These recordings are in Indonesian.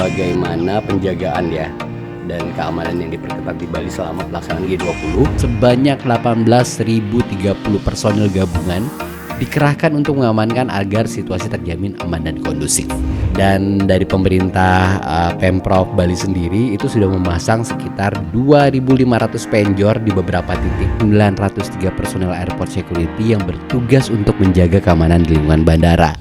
bagaimana penjagaan ya dan keamanan yang diperketat di Bali selama pelaksanaan G20. Sebanyak 18.030 personil gabungan dikerahkan untuk mengamankan agar situasi terjamin aman dan kondusif. Dan dari pemerintah Pemprov Bali sendiri itu sudah memasang sekitar 2.500 penjor di beberapa titik, 903 personel airport security yang bertugas untuk menjaga keamanan di lingkungan bandara.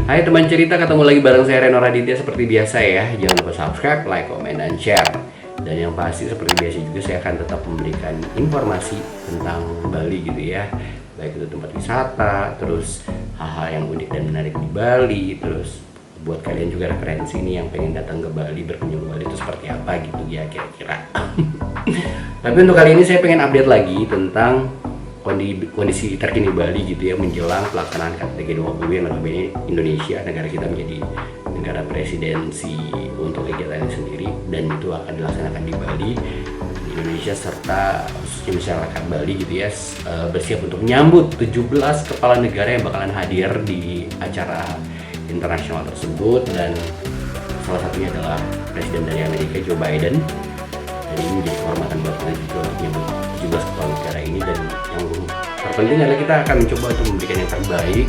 Hai teman cerita, ketemu lagi bareng saya Reno Raditya seperti biasa ya. Jangan lupa subscribe, like, comment, dan share. Dan yang pasti seperti biasa juga saya akan tetap memberikan informasi tentang Bali gitu ya. Baik itu tempat wisata, terus hal-hal yang unik dan menarik di Bali, terus buat kalian juga referensi nih yang pengen datang ke Bali, berkunjung ke Bali itu seperti apa gitu ya kira-kira. Tapi untuk kali ini saya pengen update lagi tentang kondisi terkini Bali gitu ya menjelang pelaksanaan KTT G20 yang notabene Indonesia, negara kita menjadi negara presidensi untuk kegiatan ini sendiri, dan itu akan dilaksanakan di Bali, di Indonesia, serta khususnya masyarakat Bali gitu ya bersiap untuk menyambut 17 kepala negara yang bakalan hadir di acara internasional tersebut, dan salah satunya adalah Presiden dari Amerika Joe Biden. Jadi ini menjadi kehormatan buat kita juga untuk menyambut 17 kepala negara ini, dan yang terpenting adalah kita akan mencoba untuk memberikan yang terbaik,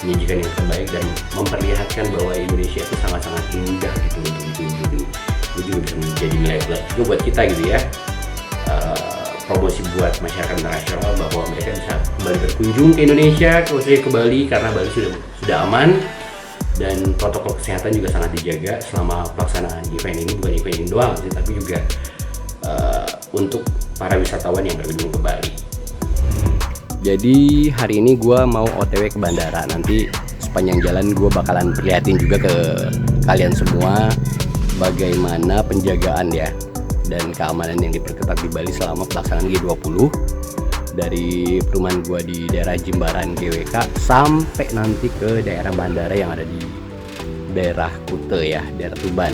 menyajikan yang terbaik, dan memperlihatkan bahwa Indonesia itu sangat-sangat indah gitu untuk dikunjungi. Ini juga bisa menjadi nilai plus juga buat kita gitu ya, promosi buat masyarakat internasional bahwa mereka bisa kembali berkunjung ke Indonesia, khususnya ke Bali, karena Bali sudah aman dan protokol kesehatan juga sangat dijaga selama pelaksanaan event ini. Bukan event ini doang sih, tapi juga untuk para wisatawan yang berkunjung ke Bali. Jadi hari ini gue mau OTW ke bandara. Nanti sepanjang jalan gue bakalan perlihatin juga ke kalian semua bagaimana penjagaan ya dan keamanan yang diperketat di Bali selama pelaksanaan G20, dari perumahan gue di daerah Jimbaran GWK sampai nanti ke daerah bandara yang ada di daerah Kute ya, daerah Tuban.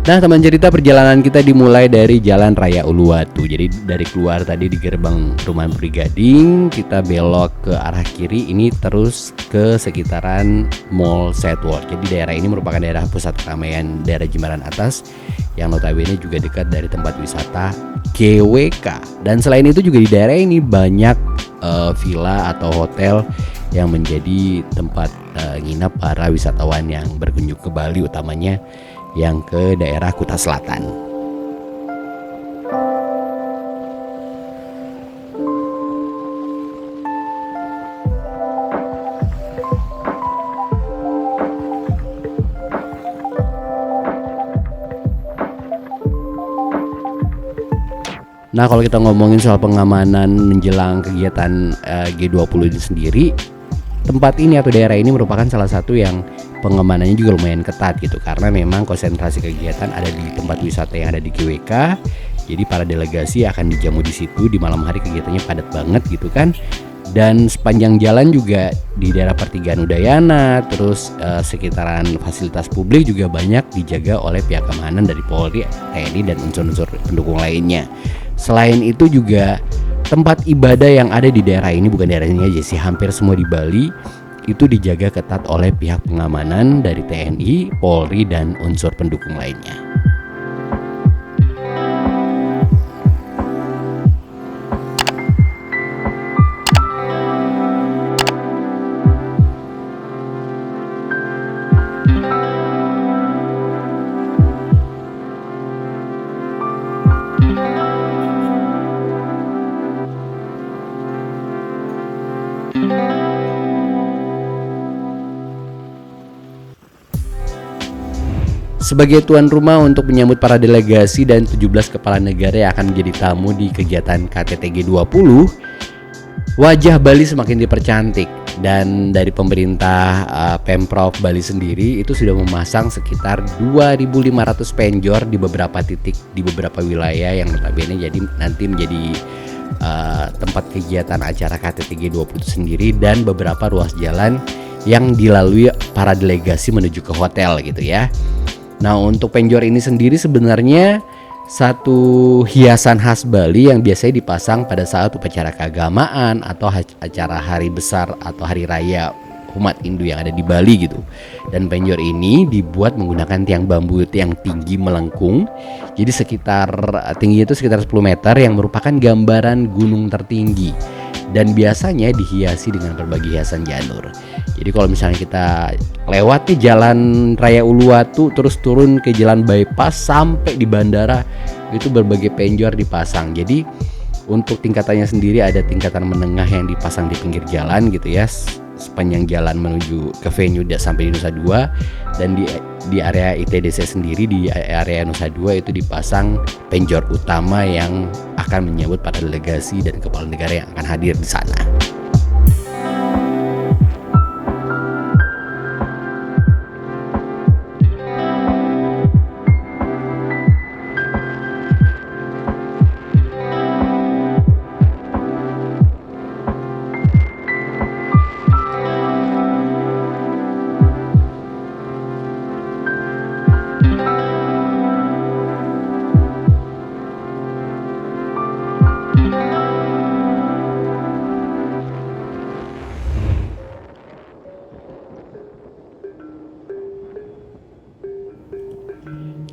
Nah teman cerita, perjalanan kita dimulai dari Jalan Raya Uluwatu. Jadi dari keluar tadi di gerbang perumahan Puri Gading, kita belok ke arah kiri ini terus ke sekitaran Mall Southworld. Jadi daerah ini merupakan daerah pusat keramaian daerah Jimbaran Atas yang notabene juga dekat dari tempat wisata GWK. Dan selain itu juga di daerah ini banyak villa atau hotel yang menjadi tempat nginap para wisatawan yang berkunjung ke Bali, utamanya yang ke daerah Kuta Selatan. Nah kalau kita ngomongin soal pengamanan menjelang kegiatan G20 ini sendiri, tempat ini atau daerah ini merupakan salah satu yang pengamanannya juga lumayan ketat gitu, karena memang konsentrasi kegiatan ada di tempat wisata yang ada di GWK. Jadi para delegasi akan dijamu di situ, di malam hari kegiatannya padat banget gitu kan. Dan sepanjang jalan juga di daerah pertigaan Udayana, terus sekitaran fasilitas publik juga banyak dijaga oleh pihak keamanan dari Polri, TNI, dan unsur-unsur pendukung lainnya. Selain itu juga tempat ibadah yang ada di daerah ini, bukan daerah ini aja sih, hampir semua di Bali itu dijaga ketat oleh pihak pengamanan dari TNI, Polri, dan unsur pendukung lainnya. sebagai tuan rumah untuk menyambut para delegasi dan 17 kepala negara yang akan menjadi tamu di kegiatan KTT G20, wajah Bali semakin dipercantik. Dan dari pemerintah Pemprov Bali sendiri itu sudah memasang sekitar 2.500 penjor di beberapa titik di beberapa wilayah yang notabene jadi nanti menjadi tempat kegiatan acara KTT G20 itu sendiri, dan beberapa ruas jalan yang dilalui para delegasi menuju ke hotel gitu ya. Nah, untuk penjor ini sendiri sebenarnya satu hiasan khas Bali yang biasanya dipasang pada saat upacara keagamaan atau acara hari besar atau hari raya umat Hindu yang ada di Bali gitu. Dan penjor ini dibuat menggunakan tiang bambu yang tinggi melengkung. Jadi tingginya itu sekitar 10 meter yang merupakan gambaran gunung tertinggi. Dan biasanya dihiasi dengan berbagai hiasan janur. Jadi kalau misalnya kita lewat nih jalan Raya Uluwatu terus turun ke jalan bypass sampai di bandara, itu berbagai penjor dipasang. Jadi untuk tingkatannya sendiri ada tingkatan menengah yang dipasang di pinggir jalan gitu ya, sepanjang jalan menuju ke venue sampai di Nusa Dua. Dan di area ITDC sendiri di area Nusa Dua itu dipasang penjor utama yang akan menyambut para delegasi dan kepala negara yang akan hadir di sana.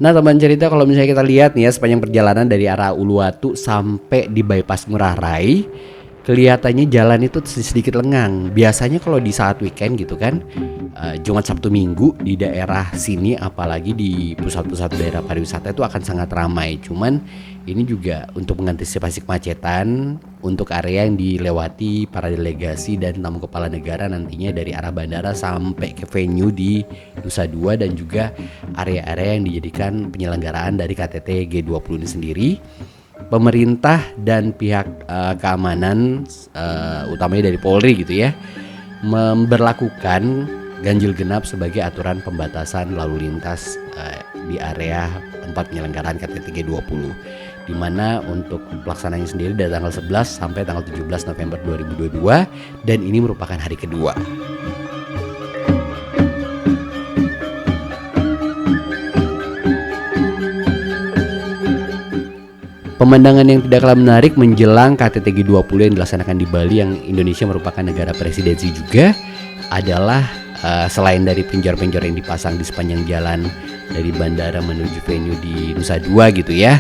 Nah teman cerita, kalau misalnya kita lihat nih ya sepanjang perjalanan dari arah Uluwatu sampai di bypass Ngurah Rai, kelihatannya jalan itu sedikit lengang. Biasanya kalau di saat weekend gitu kan, Jumat Sabtu Minggu di daerah sini apalagi di pusat-pusat daerah pariwisata itu akan sangat ramai. Cuman ini juga untuk mengantisipasi kemacetan untuk area yang dilewati para delegasi dan tamu kepala negara nantinya dari arah bandara sampai ke venue di Nusa Dua, dan juga area-area yang dijadikan penyelenggaraan dari KTT G20 ini sendiri. Pemerintah dan pihak keamanan utamanya dari Polri gitu ya, memberlakukan ganjil genap sebagai aturan pembatasan lalu lintas di area tempat penyelenggaraan KTT G20, di mana untuk pelaksanaannya sendiri dari tanggal 11 sampai tanggal 17 November 2022, dan ini merupakan hari kedua. Pemandangan yang tidak kalah menarik menjelang KTT G20 yang dilaksanakan di Bali, yang Indonesia merupakan negara presidensi juga, adalah selain dari penjor-penjor yang dipasang di sepanjang jalan dari bandara menuju venue di Nusa Dua gitu ya,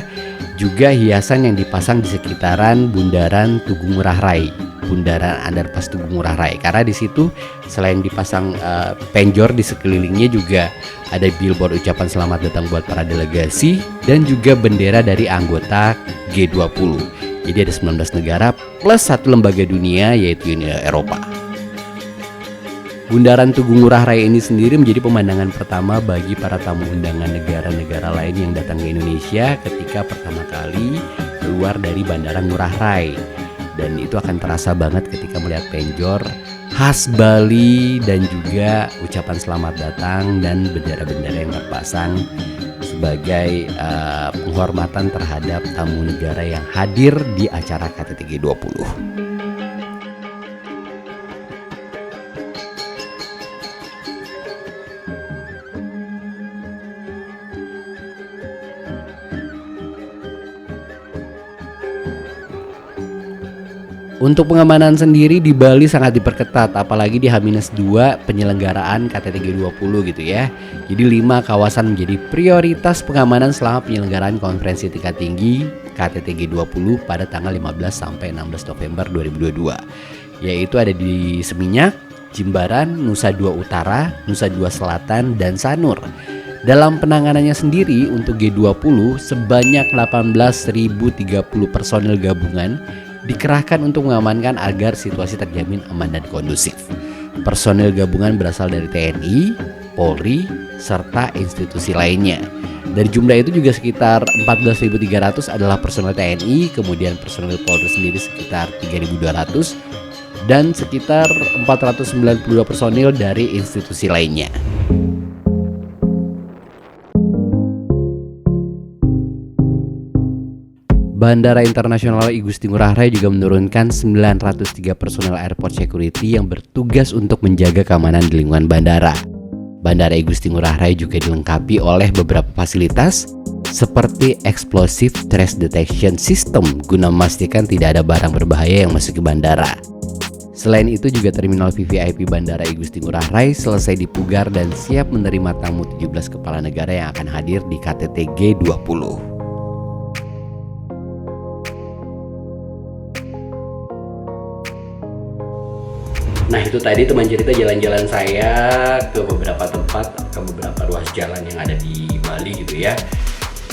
juga hiasan yang dipasang di sekitaran bundaran Tugu Ngurah Rai, bundaran underpass Tugu Ngurah Rai, karena di situ selain dipasang penjor di sekelilingnya juga ada billboard ucapan selamat datang buat para delegasi dan juga bendera dari anggota G20. Jadi ada 19 negara plus satu lembaga dunia yaitu Uni Eropa. Bundaran Tugu Ngurah Rai ini sendiri menjadi pemandangan pertama bagi para tamu undangan negara-negara lain yang datang ke Indonesia ketika pertama kali keluar dari Bandara Ngurah Rai. Dan itu akan terasa banget ketika melihat penjor khas Bali dan juga ucapan selamat datang dan bendera-bendera yang terpasang sebagai penghormatan terhadap tamu negara yang hadir di acara KTT G20. Untuk pengamanan sendiri di Bali sangat diperketat, apalagi di H-2 penyelenggaraan KTT G20 gitu ya. Jadi 5 kawasan menjadi prioritas pengamanan selama penyelenggaraan konferensi tingkat tinggi KTT G20 pada tanggal 15 sampai 16 November 2022. Yaitu ada di Seminyak, Jimbaran, Nusa Dua Utara, Nusa Dua Selatan, dan Sanur. Dalam penanganannya sendiri untuk G20 sebanyak 18.030 personel gabungan dikerahkan untuk mengamankan agar situasi terjamin aman dan kondusif. Personel gabungan berasal dari TNI, Polri, serta institusi lainnya. Dari jumlah itu juga sekitar 14.300 adalah personel TNI, kemudian personel Polri sendiri sekitar 3.200, dan sekitar 492 personil dari institusi lainnya. Bandara Internasional I Gusti Ngurah Rai juga menurunkan 903 personel airport security yang bertugas untuk menjaga keamanan di lingkungan bandara. Bandara I Gusti Ngurah Rai juga dilengkapi oleh beberapa fasilitas seperti explosive trace detection system guna memastikan tidak ada barang berbahaya yang masuk ke bandara. Selain itu juga terminal VVIP Bandara I Gusti Ngurah Rai selesai dipugar dan siap menerima tamu 17 kepala negara yang akan hadir di KTT G20. Nah, itu tadi teman cerita jalan-jalan saya ke beberapa tempat, ke beberapa ruas jalan yang ada di Bali gitu ya.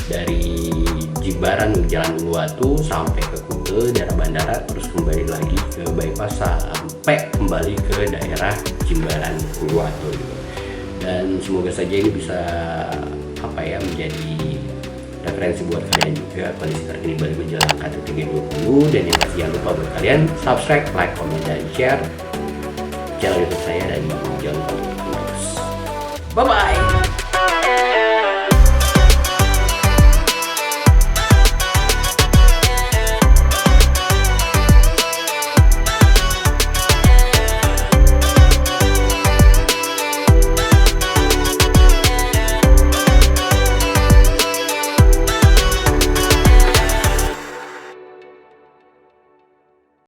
Dari Jimbaran Jalan Uluwatu sampai ke Kuta daerah bandara, terus kembali lagi ke bypass sampai kembali ke daerah Jimbaran Uluwatu gitu. Dan semoga saja ini bisa menjadi referensi buat kalian juga kondisi terkini Bali menjelang KTT G20. Dan yang pasti jangan lupa buat kalian subscribe, like, komen, dan share channel YouTube saya dan jangan lupa untuk terus. Bye bye.